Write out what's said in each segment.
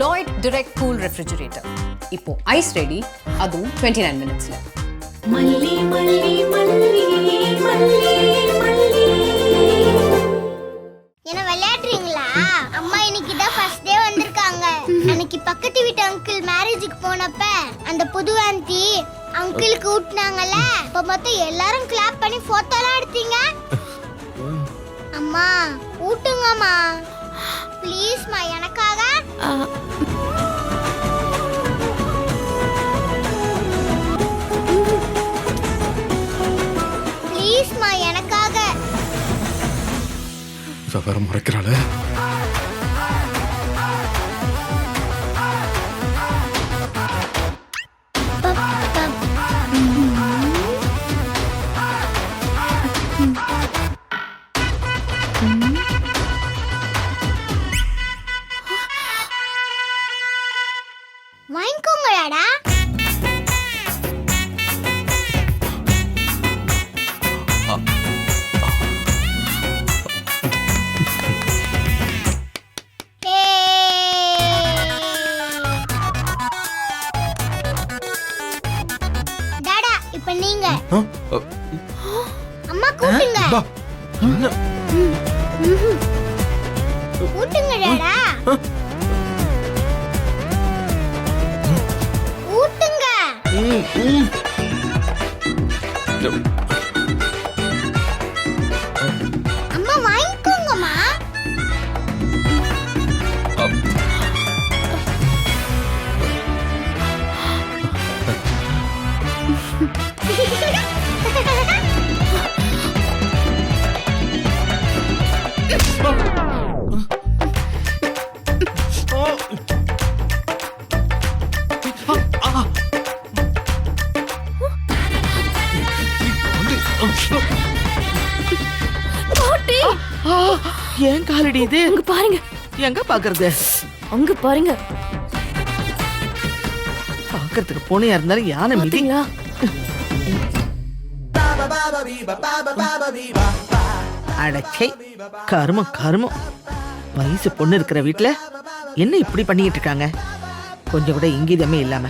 Lloyd Direct Cool Refrigerator. இப்போ eyes ready, அதுவும் 29 மினிட்ஸ்ல. மல்லி மல்லி மல்லி மல்லி மல்லி. என்ன விளையாடுறீங்களா? அம்மா இன்னைக்கு தான் ஃபர்ஸ்ட் டே வந்திருக்காங்க. அன்னைக்கு பக்கத்து வீட்டு அங்கிள் மேரேஜுக்கு போனப்ப அந்த புது ஆண்டி அங்கிளுக்கு ஊட்டினாங்கல்ல, அப்ப மொத்தம் எல்லாரும் கிளாப் பண்ணி போட்டோலாம் எடுத்தீங்க. அம்மா ஊட்டுங்கம்மா ப்ளீஸ்மா எனக்காக. ப்ளீஸ்மா எனக்காக. வேற முறைக்கிறாள. வாங்கிக்கோங்களாடா. டாடா இப்ப நீங்க அம்மா கூட்டுங்க. கூட்டுங்க டாடா. ஊட்டுங்க. அம்மா வாங்கிக்கோங்கம்மா. ஏன் காலடி இது? அங்க பாருங்க. எங்க பாக்குறது? அங்க பாருங்க. பாக்குறதுக்கு போனியா இருந்தாலும் யானை மிதிங்களா? அடச்சே, கருமம் கருமம். வயசு பொண்ணு இருக்கிற வீட்டுல என்ன இப்படி பண்ணிட்டு இருக்காங்க? கொஞ்சம் கூட இங்கீதமே இல்லாம.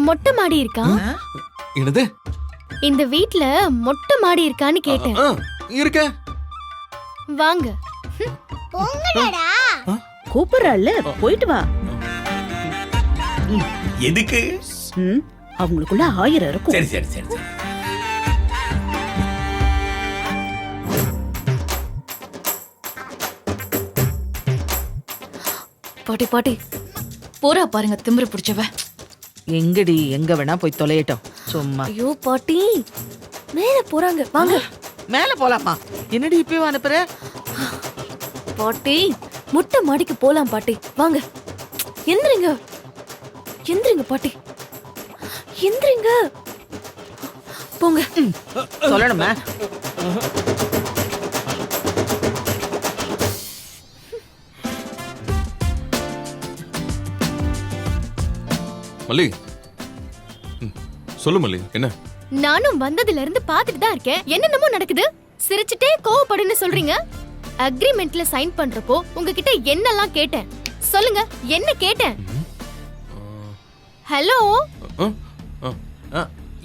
மொட்டை மாடி இருக்கா? என்னது? இந்த வீட்ல மொட்டை மாடி இருக்கான்னு கேட்டேன். இருக்க. வாங்க. போங்கடா. கூப்பிடுறாள்ல, போயிட்டு வா. எதுக்கு? அவங்களுக்குள்ள 1000 இருக்கும். சரி சரி சரி சரி. பாட்டி பாட்டி போறா பாருங்க, திமிரு பிடிச்சவ. எங்கடி? எங்க வேணா போய் தொலையட்டும் சும்மா. ஐயோ பாட்டி, மேல போறாங்க, வாங்க. மேல போலாமா? என்னடி இப்பவே அனுப்புற? பாட்டி மொட்டை மாடிக்கு போலாம் பாட்டி, வாங்க. எந்திரிங்க எந்திரிங்க பாட்டி, எந்திரிங்க. போங்க. சொல்லணுமா? மல்லி, சொல்லு மல்லி, என்ன? நானும் வந்ததுல இருந்து பாத்துட்டு தான் இருக்கேன். என்னென்னமோ நடக்குது. சிரிச்சுட்டே கோவப்படுன்னு சொல்றீங்க. அக்ரிமெண்ட்ல சைன் பண்றப்போ உங்ககிட்ட என்னெல்லாம் கேட்டேன் சொல்லுங்க? என்ன கேட்டேன்? ஹலோ.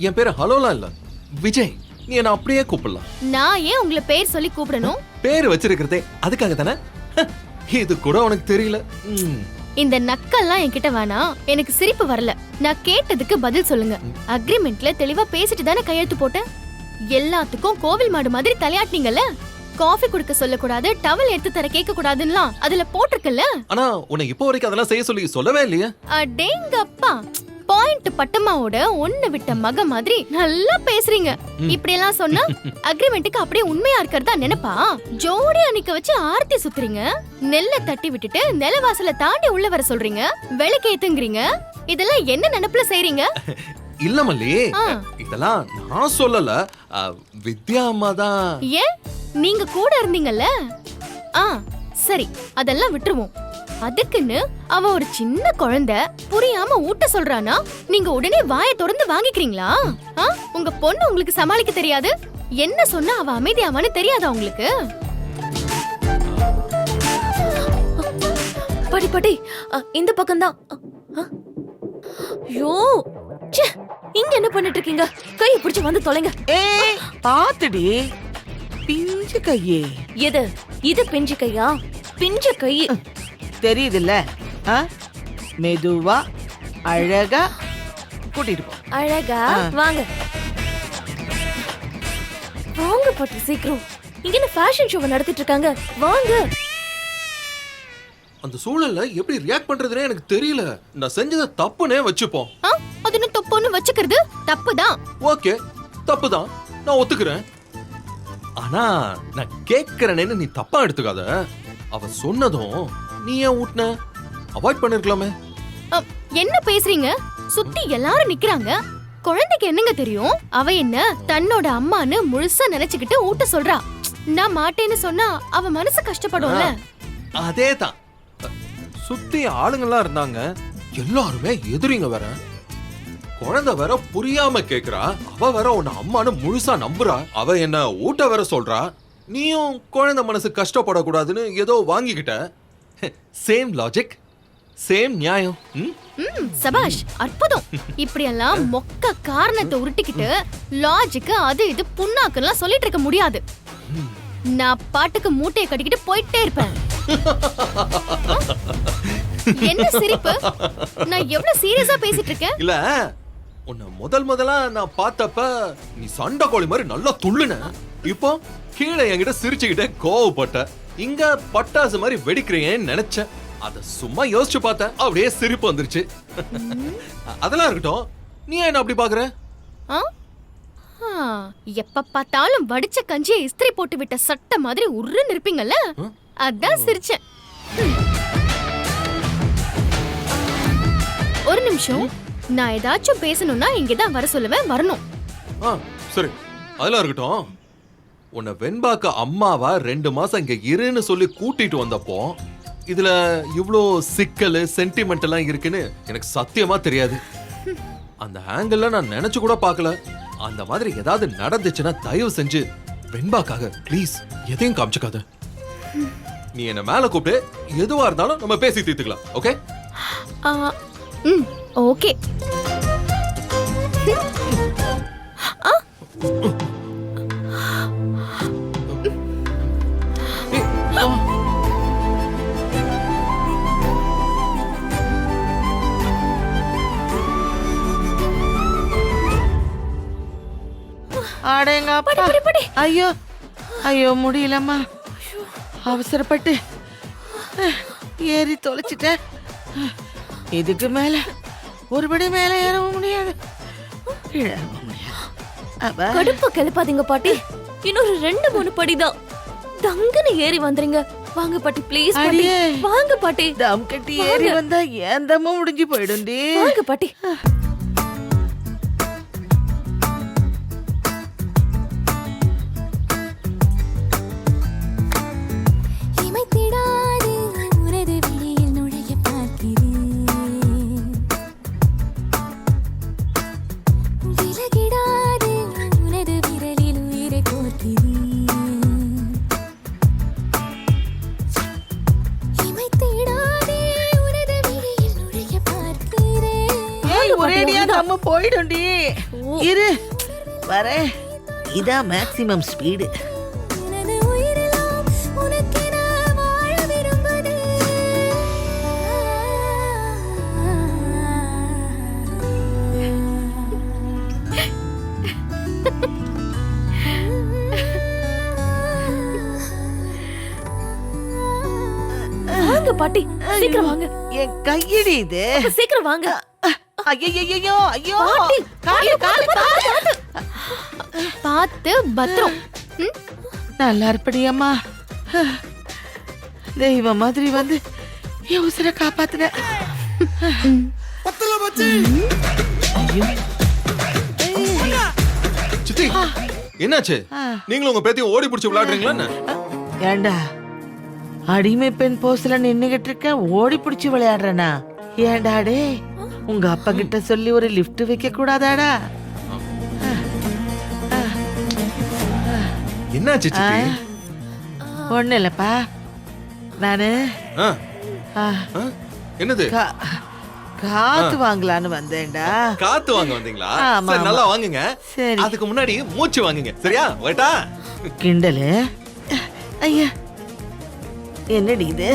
என் பேரு ஹலோலாம் இல்ல, விஜய். நீ என்ன அப்படியே கூப்பிடலாம். நான் ஏன் உங்களை பேர் சொல்லி கூப்பிடணும்? பேர் வச்சிருக்கிறதே அதுக்காக தானே. இது கூட உனக்கு தெரியல. இந்த நக்கல்லாம் என்கிட்ட வேணாம். எனக்கு சிரிப்பு வரல. நான் கேட்டதுக்கு பதில் சொல்லுங்க. அக்ரிமெண்ட்ல தெளிவா பேசிட்டு தானே கையெழுத்து போட்டேன். எல்லாத்துக்கும் கோவில் மாடு மாதிரி தலையாட்டினீங்கல்ல. காஃபி குடுக்க சொல்லக்கூடாது, டவல் எடுத்து தர கேட்க கூடாதுன்னா அதுல போட்டிருக்கல. ஆனா உன்னை இப்போ வரைக்கும் அதெல்லாம் செய்ய சொல்லி சொல்லவே இல்லையா? அடேங்கப்பா, பாயிண்ட் பட்டமாவோட ஒண்ணு விட்ட மக மாதிரி நல்லா பேசுறீங்க. இப்படி எல்லாம் சொன்னா அக்ரிமெண்ட்டுக்கு அப்படியே உண்மையா இருக்கிறதா நினைப்பா? ஜோடி அன்னைக்கு வச்சு ஆர்த்தி சுத்துறீங்க. நெல்ல தட்டி விட்டுட்டு நிலவாசல தாண்டி உள்ள வர சொல்றீங்க. விளக்கேத்துங்கறீங்க. இதெல்லாம் என்ன நினைப்புல செய்றீங்க? இல்ல மல்லி, இதெல்லாம் நான் சொல்லல. வித்யா அம்மா தான். ஏன் நீங்க கூட இருந்தீங்கல்ல? சரி, அதெல்லாம் விட்டுருவோம். அதுக்குன்னு அவ ஒரு சின்ன குழந்தை புரியாம ஊட்ட சொல்றானா நீங்க உடனே வாயை திறந்து வாங்கிக்கிறீங்களா? உங்க பொண்ணு உங்களுக்கு சமாளிக்க தெரியாது, என்ன சொன்னா அவ அமைதியாவான்னு தெரியாதா உங்களுக்கு? பாட்டி பாட்டி இந்த பக்கம் தான். ஐயோ ச்சே, இங்க என்ன பண்ணிட்டு இருக்கீங்க? கையை பிடிச்சு வந்து தொலைங்க. ஏய் பாத்துடி, பிஞ்சு கையே. எது இது பிஞ்சு கையா? பிஞ்சு கை தெரியுதுல்ல? மெதுவா அழகா கூட்டிட்டு போ. அழகா வாங்க வாங்க பாட்டி, சீக்கிரம். இங்க என்ன ஃபேஷன் ஷோவை நடத்திட்டு இருக்காங்க, வாங்க. அந்த சூழல்ல எப்படி ரியாக்ட் பண்றதுனே எனக்கு தெரியல. நான் செஞ்சத தப்புனே வச்சுப்போம். அது என்ன தப்புன்னு வச்சுக்கிறது தப்புதான். ஓகே, தப்புதான், நான் ஒத்துக்கிறேன். ஆனா நான் கேக்குறேன்னு நீ தப்பா எடுத்துக்காத. அவ சொன்னதும் நீ ஏன் ஊட்ன? அவாய்ட் பண்ணிருக்கலாமே. என்ன பேசுறீங்க? சுத்தி எல்லாரும் நிக்கிறாங்க, குழந்தைக்கு என்னங்க தெரியும்? அவ என்ன தன்னோட அம்மான்னு முழுசா நினைச்சுக்கிட்டு ஊட்ட சொல்றா. நான் மாட்டேன்னு சொன்னா அவ மனசு கஷ்டப்படும்ல. அதேதான். சுத்தி ஆளுங்கெல்லாம் இருந்தாங்க, எல்லாருமே எதிரிங்க வேற. குழந்தை வேற புரியாம கேக்குறா. அவ வேற உன்னை அம்மானு முழுசா நம்புறா. அவ என்ன ஊட்ட வேற சொல்றா. நீயும் குழந்தை மனசு கஷ்டப்படக்கூடாதுன்னு ஏதோ வாங்கிக்கிட்ட. சேம் லாஜிக், சேம் நியாயம். சபாஷ், அற்புதம். இப்படி எல்லாம் மொக்க காரணத்தை உருட்டிக்கிட்டு லாஜிக் அது இது புண்ணாக்கெல்லாம் சொல்லிட்டு இருக்க முடியாது. நான் பாட்டுக்கு மூட்டையை கட்டிக்கிட்டு போயிட்டே இருப்பேன். என்ன சிரிப்பு? நான் எவ்வளவு சீரியஸா பேசிட்டு இருக்கேன். இல்ல, உன்னை முதலா நான் பார்த்தப்ப நீ சண்டை கோழி மாதிரி நல்லா துள்ளுன. இப்போ கீழே என்கிட்ட சிரிச்சுக்கிட்டே கோவப்பட்ட. இங்க பட்டாசு மாதிரி வெடிக்கிறேன்னு நினைச்சேன். அத சும்மா யோசிச்சு பார்த்தேன், அப்படியே சிரிப்பு வந்துருச்சு. அதெல்லாம் இருக்கட்டும், நீ என்ன அப்படி பாக்குற? எப்ப பார்த்தாலும் வடிச்ச கஞ்சியை இஸ்திரி போட்டு விட்ட சட்டை மாதிரி உருன்னு இருப்பீங்கல்ல, அதான் சிரிச்சேன். ஒரு நிமிஷம், நான் ஏதாச்சும் பேசணும்னா இங்கதான் வர சொல்லுவேன், வரணும். சரி, அதெல்லாம் இருக்கட்டும். உன்னை வெண்பாக்க அம்மாவா 2 மாசம் இங்க இருன்னு சொல்லி கூட்டிட்டு வந்தப்போ இதுல இவ்ளோ சிக்கல் சென்டிமெண்ட் எல்லாம் இருக்குன்னு எனக்கு சத்தியமா தெரியாது. அந்த ஆங்கிள் நான் நினைச்சு கூட பார்க்கல. அந்த மாதிரி ஏதாவது நடந்துச்சுன்னா தயவு செஞ்சு வெண்பாக்காக ப்ளீஸ் எதையும் காமிச்சுக்காத. நீ என்ன மேல கூப்பிட்டு எதுவா இருந்தாலும் நம்ம பேசி தீர்த்துக்கலாம். ஓகே? ஓகே. ஐயோ ஐயோ முடியலம்மா, அவசரப்பட்டு ஏறி தொலைச்சிட்டேன். இதுக்கு மேல ஒருபடி மேல ஏறவும் முடியாது, கடுப்பு கிளப்பாதீங்க பாட்டி. இன்னொரு 2-3 படிதான், தங்குன்னு ஏறி வந்துறீங்க. வாங்க பாட்டி, ப்ளீஸ் பாட்டி, வாங்க பாட்டி. தம் கட்டி ஏறி வந்தா ஏன் தம்மும் முடிஞ்சு போயிடும்டி. வாங்க பாட்டி. நம்ம போயிடும்டி. இரு வரேன், இதான் மேக்ஸிமம் ஸ்பீடு. வாங்க பாட்டி, சீக்கிரம் வாங்க. என் கையடி இது, சீக்கிரம் வாங்க. ஐயோ ஐயோ, பார்த்து பத்திரம். நல்லா இருப்படியம்மா, தெய்வம் மாதிரி வந்து என் உசுரை காப்பாத்துன. ஐயோ என்னாச்சு நீங்களும் உங்க பேத்தியும் ஓடி பிடிச்சி விளையாடுறீங்களா என்ன? ஏண்டா அடிமை பெண் போஸ்ட்ல நின்னுகிட்டு இருக்க ஓடி பிடிச்சி விளையாடுறனா? ஏண்டா டே உங்க அப்பா கிட்ட சொல்லி ஒரு லிஃப்ட் வைக்க கூடாதாடா? என்னாச்சு சித்தி? ஒண்ணு இல்லப்பா, நானு ஆ, ஆ, ஆ, என்னது? காத்து வாங்கலான்னு வந்தேன்டா. காத்து வாங்க வந்தீங்களா? ஆமா, சரி, நல்லா ஆமா. வாங்குங்க. சரி. அதுக்கு முன்னாடி மூச்சு வாங்குங்க, சரியா? வைட்டா? கிண்டலு. ஐயா என்னடி இது?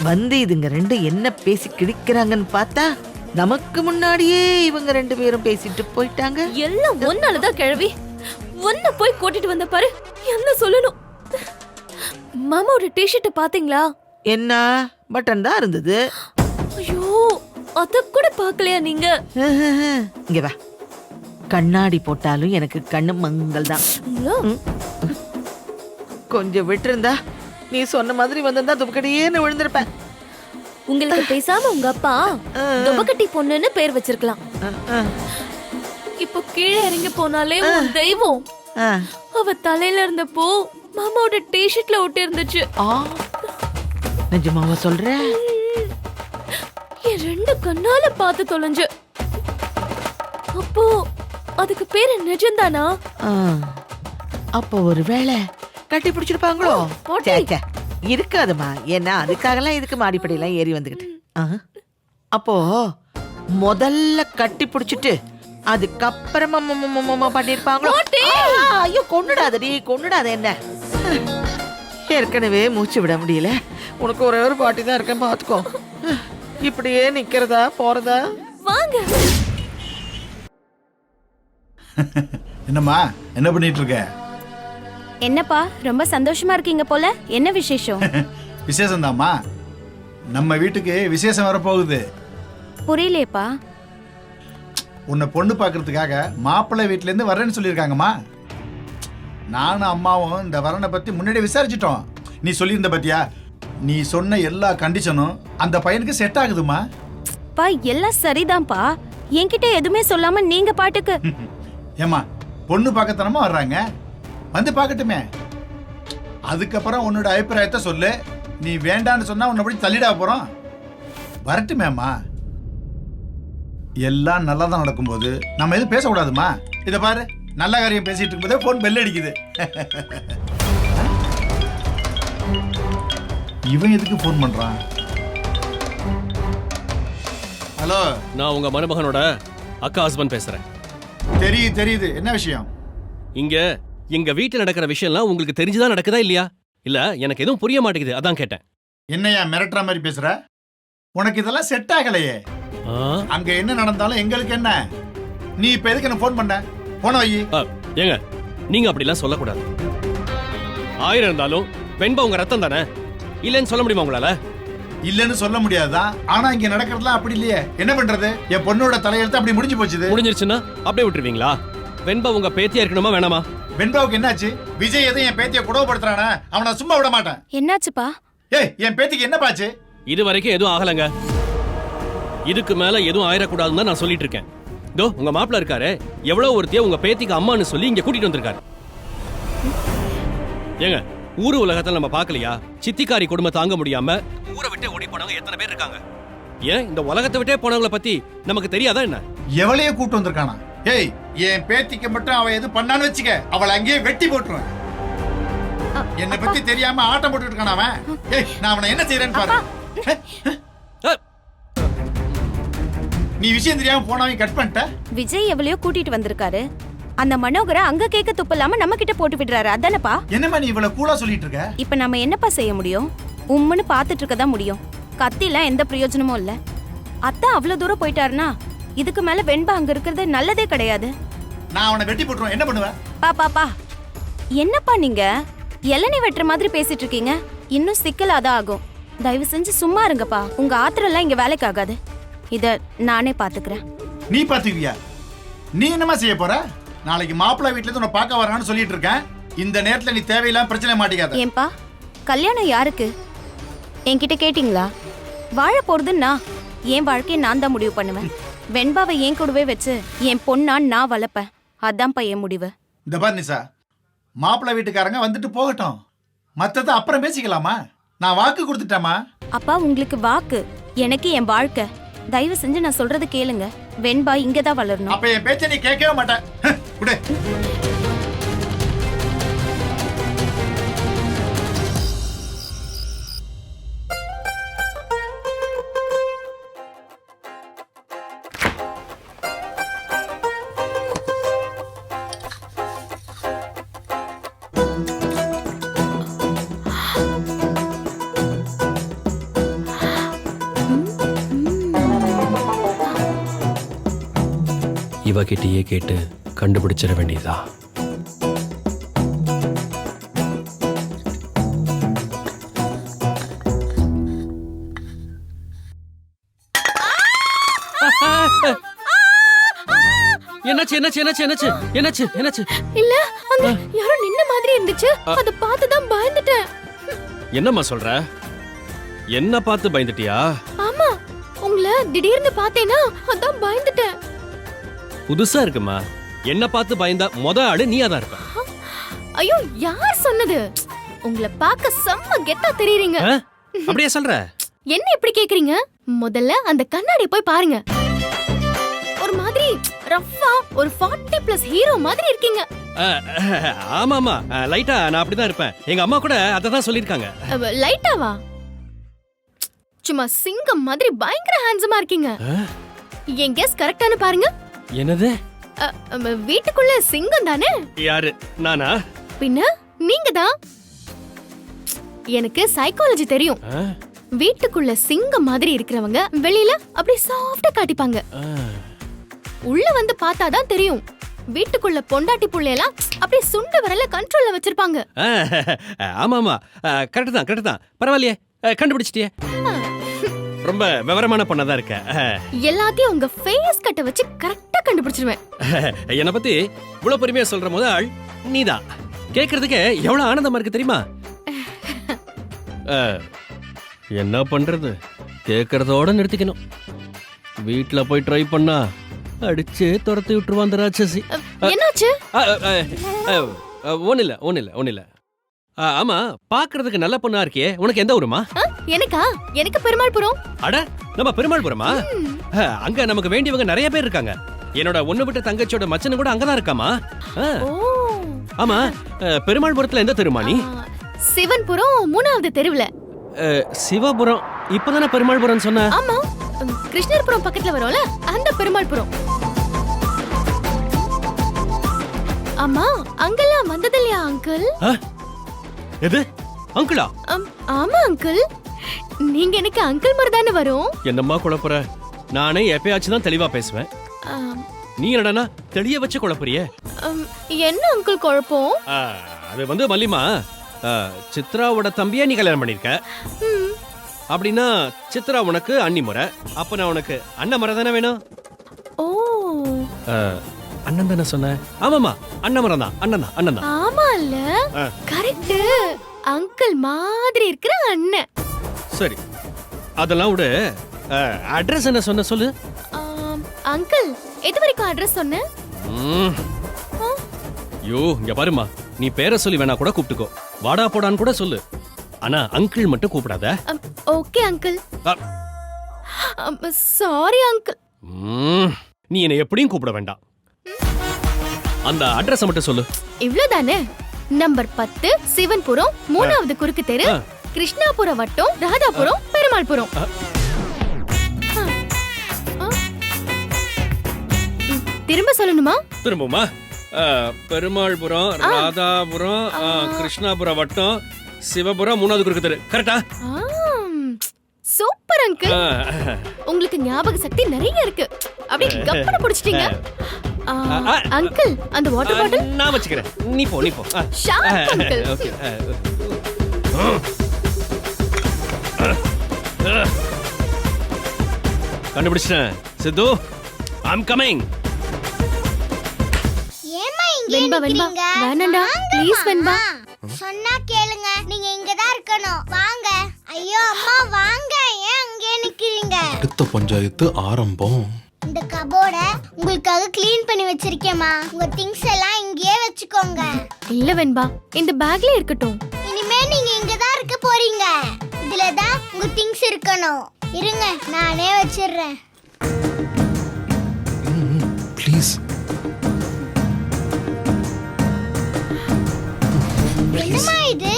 வந்து இதுங்க ரெண்டு என்ன பேசி கிழிக்கிறாங்கன்னு பார்த்தா நமக்கு முன்னாடியே இவங்க ரெண்டு பேரும் பேசிட்டு போயிட்டாங்க. எல்லாம் ஒன்னாலதான் கிழவி. ஒன்ன போய் கூட்டிட்டு வந்த பாரு, என்ன சொல்லணும். மாமாவோட டிஷர்ட் பாத்தீங்களா? என்ன பட்டன் தான் இருந்தது. ஐயோ, அத கூட பாக்கலையா நீங்க? இங்க வா, கண்ணாடி போட்டாலும் எனக்கு கண்ணு மங்கள் தான். கொஞ்சம் விட்டுருந்தா நீ சொன்ன மாதிரி வந்திருந்தா துபக்கடியேன்னு விழுந்திருப்பேன். உங்களுக்கு பேசாம உங்க அப்பா துபக்கட்டி பொண்ணுன்னு பேர் வச்சிருக்கலாம். இப்போ கீழே இறங்கி போனாலே உன் தெய்வம். ஆ. அவ தலையில இருந்தப்போ மாமாவோட டிஷர்ட்ல ஒட்டி இருந்துச்சு. நிஜமாவா சொல்ற? என் ரெண்டு கண்ணால பார்த்து தொலைஞ்சு. அப்போ அதுக்கு பேரு நிஜம்தானா? ஆ. அப்போ ஒருவேளை கட்டி பிடிச்சிருப்பாங்களோ? போட்டி. சே, சே, இருக்காதுமா. ஏன்னா அதுக்காகலாம் இதுக்கு மாடிப்படியெல்லாம் ஏறி வந்துகிட்டு. அப்போ முதல்ல கட்டி பிடிச்சிட்டு அதுக்கப்புறமா பண்ணிருப்பாங்களோ? ஐயோ, கொன்னுடாதடி, கொன்னுடாத என்ன. ஏற்கனவே மூச்சு விட முடியல, உனக்கு ஒரே ஒரு பாட்டி தான் இருக்கேன், பாத்துக்கோ. இப்படியே நிக்கிறதா போறதா? வாங்க. என்னம்மா, என்ன பண்ணிட்டு இருக்க? என்னப்பா ரொம்ப சந்தோஷமா இருக்கீங்க போல, என்ன விசேஷம்? விசேஷம் தாம்மா. நம்ம வீட்டுக்கு விசேஷம் வரப்போகுது. புரியலையேப்பா. உன்னை பொண்ணு பார்க்கறதுக்காக மாப்பிள்ளை வீட்டுல இருந்து வரேன்னு சொல்லியிருக்காங்கம்மா. நானும் அம்மாவும் இந்த வரனை பத்தி முன்னாடி விசாரிச்சிட்டோம். நீ சொல்லியிருந்த பத்தியா, நீ சொன்ன எல்லா கண்டிஷனும் அந்த பையனுக்கு செட் ஆகுதுமா. பா எல்லாம் சரிதான்ப்பா, என்கிட்ட எதுவுமே சொல்லாம நீங்க பாட்டுக்கு. ஏமா, பொண்ணு பார்க்கத்தனமா வர்றாங்க, வந்து பார்க்கட்டுமே. அதுக்கப்புறம் உன்னோட அபிப்பிராயத்தை சொல்லு. நீ வேண்டான்னு சொன்னா உன்னை படி தள்ளிடா போறோம். வரட்டுமேம்மா. எல்லாம் நல்லா தான் நடக்கும்போது நம்ம எதுவும் பேசக்கூடாதுமா. இதை பாரு, நல்ல காரியம் பேசிட்டு இருக்கும்போதே போன் பெல் அடிக்குது. இவன் எதுக்கு போன் பண்றான்? ஹலோ, நான் உங்க மருமகனோட அக்கா ஹஸ்பண்ட் பேசுறேன். தெரியுது. என்ன விஷயம்? இங்க எங்க வீட்டுல நடக்கிற விஷயம்லாம் உங்களுக்கு தெரிஞ்சுதான் நடக்குதா இல்லையா? இல்ல எனக்கு எதுவும் புரிய மாட்டேங்குது, அதான் கேட்டேன். என்னையா மிரட்டுற மாதிரி பேசுற? உனக்கு இதெல்லாம் செட் ஆகலையே. அங்க என்ன நடந்தாலும் எங்களுக்கு என்ன? நீ இப்ப எதுக்கு என்ன போன் பண்ண? போன வை. ஏங்க, நீங்க அப்படிலாம் சொல்லக்கூடாது. 1000 இருந்தாலும் வெண்பா உங்க ரத்தம் தானே, இல்லன்னு சொல்ல முடியுமா உங்களால? இல்லன்னு சொல்ல முடியாதுதான். ஆனா இங்க நடக்கிறதுலாம் அப்படி இல்லையே. என்ன பண்றது? என் பொண்ணோட தலையெழுத்து அப்படி முடிஞ்சு போச்சுது. முடிஞ்சிருச்சுன்னா அப்படியே விட்டுருவீங்களா? வெண்பா உங்க பேத்தியா இருக்கணுமா வேணாமா? வெண்பாவுக்கு என்னாச்சு? விஜய் எதுவும் என் பேத்தியை குடவப்படுத்துறானா? அவனை சும்மா விட மாட்டேன். என்னாச்சுப்பா? ஏய், என் பேத்திக்கு என்ன பாச்சு? இது வரைக்கும் எதுவும் ஆகலங்க. இதுக்கு மேல எதுவும் ஆயிடக்கூடாதுன்னு தான் நான் சொல்லிட்டு இருக்கேன். இதோ உங்க மாப்பிள்ள இருக்காரு, எவ்வளவு ஒருத்திய உங்க பேத்திக்கு அம்மான்னு சொல்லி இங்க கூட்டிட்டு வந்திருக்காரு. ஏங்க, ஊரு உலகத்துல நம்ம பார்க்கலையா? சித்திக்காரி கொடுமை தாங்க முடியாம ஊரை விட்டு ஓடி போனவங்க எத்தனை பேர் இருக்காங்க? ஏன் இந்த உலகத்தை விட்டே போனவங்கள பத்தி நமக்கு தெரியாதா என்ன? எவளையே கூட்டு வந்திருக்கானா? ஏய், என் பேத்திக்கு மட்டும் அவ எது பண்ணான்னு வச்சுக்க, அவளை அங்கேயே வெட்டி போட்டுருவேன். என்னை பத்தி தெரியாம ஆட்டம் போட்டுட்டு இருக்கான அவன். ஏய், நான் அவனை என்ன செய்யறேன்னு பாரு. நீ விஷயம் தெரியாம போனவன் கட் பண்ணிட்ட. விஜய் எவ்வளையோ கூட்டிட்டு வந்திருக்காரு, அந்த மனோகரை அங்க கேட்க துப்பில்லாம நம்ம கிட்ட போட்டு விடுறாரு, அதானப்பா? என்னம்மா நீ இவ்வளவு கூலா சொல்லிட்டு இருக்க? இப்ப நம்ம என்னப்பா செய்ய முடியும்? உம்முன்னு பாத்துட்டு இருக்கதான் முடியும். கத்திலாம் எந்த பிரயோஜனமும் இல்ல. அத்தா அவ்வளவு தூரம் போயிட்டாருன்னா இதுக்கு மேல வெண்பா அங்க இருக்கிறது நல்லதே கிடையாது. நான் அவனை வெட்டி போட்டுருவேன். என்ன பண்ணுவ? பாப்பா என்னப்பா நீங்க இளநீ வெட்டுற மாதிரி பேசிட்டு இருக்கீங்க? இன்னும் சிக்கலாதான் ஆகும். தயவு செஞ்சு சும்மா இருங்கப்பா. உங்க ஆத்திரம் எல்லாம் இங்க வேலைக்கு ஆகாது. இத நானே பாத்துக்கிறேன். நீ பாத்துக்குவியா? நீ என்னமா செய்ய போற? நாளைக்கு மாப்பிள்ளை வீட்டுல இருந்து உன்னை பார்க்க வரான்னு சொல்லிட்டு இருக்கேன். இந்த நேரத்துல நீ தேவையில்லாம பிரச்சனை மாட்டிக்காத. ஏன்பா, கல்யாணம் யாருக்கு? என்கிட்ட கேட்டீங்களா? வாழ போறதுன்னா என் வாழ்க்கையை நான் தான் முடிவு பண்ணுவேன். வெண்பாவை என் கூடவே வச்சு என் பொண்ணா நான் வளர்ப்பேன். அதான் பையன் முடிவு. இந்த பாரு நிசா, மாப்பிள்ளை வீட்டுக்காரங்க வந்துட்டு போகட்டும், மத்தத அப்புறம் பேசிக்கலாமா? நான் வாக்கு கொடுத்துட்டேமா. அப்பா உங்களுக்கு வாக்கு, எனக்கு என் வாழ்க்கை. தயவு செஞ்சு நான் சொல்றத கேளுங்க. வெண்பா இங்கதான் வளரணும். அப்ப என் பேச்ச நீ கேட்கவே மாட்டேன். குடு. இவகிட்டயே கேட்டு கண்டுபிடிச்சிட வேண்டியதா. என்னாச்சு என்னாச்சு என்னாச்சு என்னாச்சு என்னாச்சு என்னாச்சு? இல்ல, அங்க யாரோ நின்ன மாதிரி இருந்துச்சு. அத பார்த்து தான் பயந்துட்டேன். என்னம்மா சொல்ற? என்ன பார்த்து பயந்துட்டியா? ஆமா, உங்களை திடீர்னு பார்த்தேனா அதான் பயந்துட்டேன். புதுசா இருக்குமா? என்ன பார்த்து பயந்தா மொத ஆளு நீயா தான் இருப்ப. ஐயோ, யார் சொன்னது? உங்களை பார்க்க செம்ம கெத்தா தெரியுறீங்க. ஆ? அப்படியே சொல்ற? என்ன இப்படி கேக்குறீங்க? முதல்ல அந்த கண்ணாடி போய் பாருங்க. ஒரு மாதிரி ரஃப்பா ஒரு 40+ ஹீரோ மாதிரி இருக்கீங்க. ஆமாமா, லைட்டா நான் அப்படிதான் இருப்பேன். எங்க அம்மா கூட அததான் சொல்லிருக்காங்க. லைட்டாவா? சும்மா சிங்கம் மாதிரி பயங்கர ஹேண்ட்ஸமா இருக்கீங்க. என் கெஸ் கரெக்டானு பாருங்க. என்னது? வீட்டுக்குள்ள சிங்கம் தானே? யாரு, நானா? பின்ன நீங்க தான். எனக்கு சைக்காலஜி தெரியும். வீட்டுக்குள்ள சிங்கம் மாதிரி இருக்கிறவங்க வெளியில அப்படி சாஃப்டா காட்டிப்பாங்க. உள்ள வந்து பார்த்தாதான் தெரியும். வீட்டுக்குள்ள பொண்டாட்டி புள்ளையெல்லாம் அப்படியே சுண்ட வரல கண்ட்ரோல்ல வச்சிருப்பாங்க. ஆமாமா, கரெக்ட் தான் கரெக்ட் தான். பரவாயில்லையே, கண்டுபிடிச்சிட்டியே. ரொம்ப விவரமான பொண்ணாதான் இருக்க. எல்லாத்தையும் உங்க ஃபேஸ் கட்ட வச்சு கரெக்டா கண்டுபிடிச்சிருவேன். என்ன பத்தி இவ்வளவு பெருமையா சொல்ற முதல் நீதான். கேக்குறதுக்கு எவ்வளவு ஆனந்தமா இருக்கு தெரியுமா? என்ன பண்றது, கேக்குறதோட நிறுத்திக்கணும். வீட்டுல போய் ட்ரை பண்ணா அடிச்சு துரத்தி விட்டுருவான் அந்த ராட்சசி. என்னாச்சு? ஒண்ணு இல்ல. ஆமா, பாக்குறதுக்கு நல்ல பொண்ணா இருக்கியே. உனக்கு எந்த ஊருமா? எனக்கா? எனக்கு பெருமாள்புரம். அட, நம்ம பெருமாள்புரமா? அங்க நமக்கு வேண்டியவங்க நிறைய பேர் இருக்காங்க. என்னோட ஒண்ணு விட்ட தங்கச்சியோட மச்சனு கூட அங்கதான் இருக்காமா. ஆமா, பெருமாள்புரத்துல எந்த தெருமா நீ? சிவன்புரம் 3வது தெருவுல. சிவபுரம் இப்பதானே பெருமாள்புரம் சொன்ன? ஆமா, கிருஷ்ணர்புரம் பக்கத்துல வரும்ல அந்த பெருமாள்புரம். ஆமா, அங்கெல்லாம் வந்தது இல்லையா அங்கிள்? எது அங்கிளா? ஆமா அங்கிள், நீங்க எனக்கு அங்கிள் மாதிரி தானே வரும். என்னம்மா குழப்புற? நானே எப்பயாச்சும் தான் தெளிவா பேசுவேன். நீ என்னடா தெளிய வச்சு குழப்புறியே? என்ன அங்கிள் குழப்பம்? அது வந்து மல்லிமா, சித்ராவோட தம்பியா நீ கல்யாணம் பண்ணிருக்க. அப்படின்னா சித்ரா உனக்கு அண்ணி முறை, அப்ப நான் உனக்கு அண்ணன் முறை தானே வேணும். ஓ, அண்ணன் தானே சொன்ன? ஆமாமா, அண்ணன் முறை தான். அண்ணன் தான். ஆமா இல்ல, கரெக்ட். அங்கிள் மாதிரி இருக்கிற அண்ணன். சரி, அதெல்லாம் விடு. அட்ரஸ் என்ன சொன்ன சொல்லு. அங்கிள், எது வரைக்கும் அட்ரஸ் சொன்ன? யோ, இங்க பாருமா, நீ பேரை சொல்லி வேணா கூட கூப்பிட்டுக்கோ. வாடா போடான்னு கூட சொல்லு. ஆனா அங்கிள் மட்டும் கூப்பிடாத. Okay uncle. Sorry uncle. நீ என்ன எப்படியும் கூப்பிட வேண்டாம். அந்த அட்ரஸ் மட்டும் சொல்லு. இவ்ளோதானே. நம்பர் 10 சிவன்புரம் 3வது குறுக்கு தெரு, கிருஷ்ணாபுர வட்டம், ராதாபுரம், பெருமாள்புரம். திரும்ப சொல்லணுமா? திரும்பமா? பெருமாள்புரம், ராதாபுரம், கிருஷ்ணாபுர வட்டம், சிவபுரம், 3வது குறுக்கு தெரு. கரெக்டா? Super uncle. உங்களுக்கு ஞாபக சக்தி நிறைய இருக்கு. அப்படியே கப்பன புடிச்சிட்டீங்க. அங்கிள், அந்த வாட்டர் பாட்டில் நான் வச்சுக்கிறேன். நீ போ. Sharp uncle. ஓகே. கண்டுபிடிச்சிட்டேன் சித்து. I'm coming. ஏமா இங்க வெண்பா, நிக்கிறீங்க? வேணாண்டா ப்ளீஸ் வெண்பா. சொன்னா கேளுங்க, நீங்க இங்க தான் இருக்கணும். வாங்க. ஐயோ அம்மா வாங்க, ஏன் அங்கே நிக்கிறீங்க? அடுத்த பஞ்சாயத்து ஆரம்பம். இந்த கபோர்ட உங்களுக்காக க்ளீன் பண்ணி வச்சிருக்கேம்மா. உங்க திங்ஸ் எல்லாம் இங்கேயே வச்சுக்கோங்க. இல்ல வெண்பா, இந்த பேக்ல இருக்கட்டும். இனிமே நீங்க இங்க தான் இருக்க போறீங்க. இதுல தான் உங்க திங்ஸ் இருக்கணும். இருங்க, நானே வச்சிடுறேன். ப்ளீஸ். என்னம்மா இது?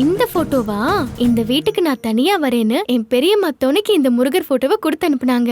இந்த போட்டோவா? இந்த வீட்டுக்கு நான் தனியா வரேன்னு என் பெரியம்மா தோணிக்கு இந்த முருகர் போட்டோவை கொடுத்து அனுப்புனாங்க.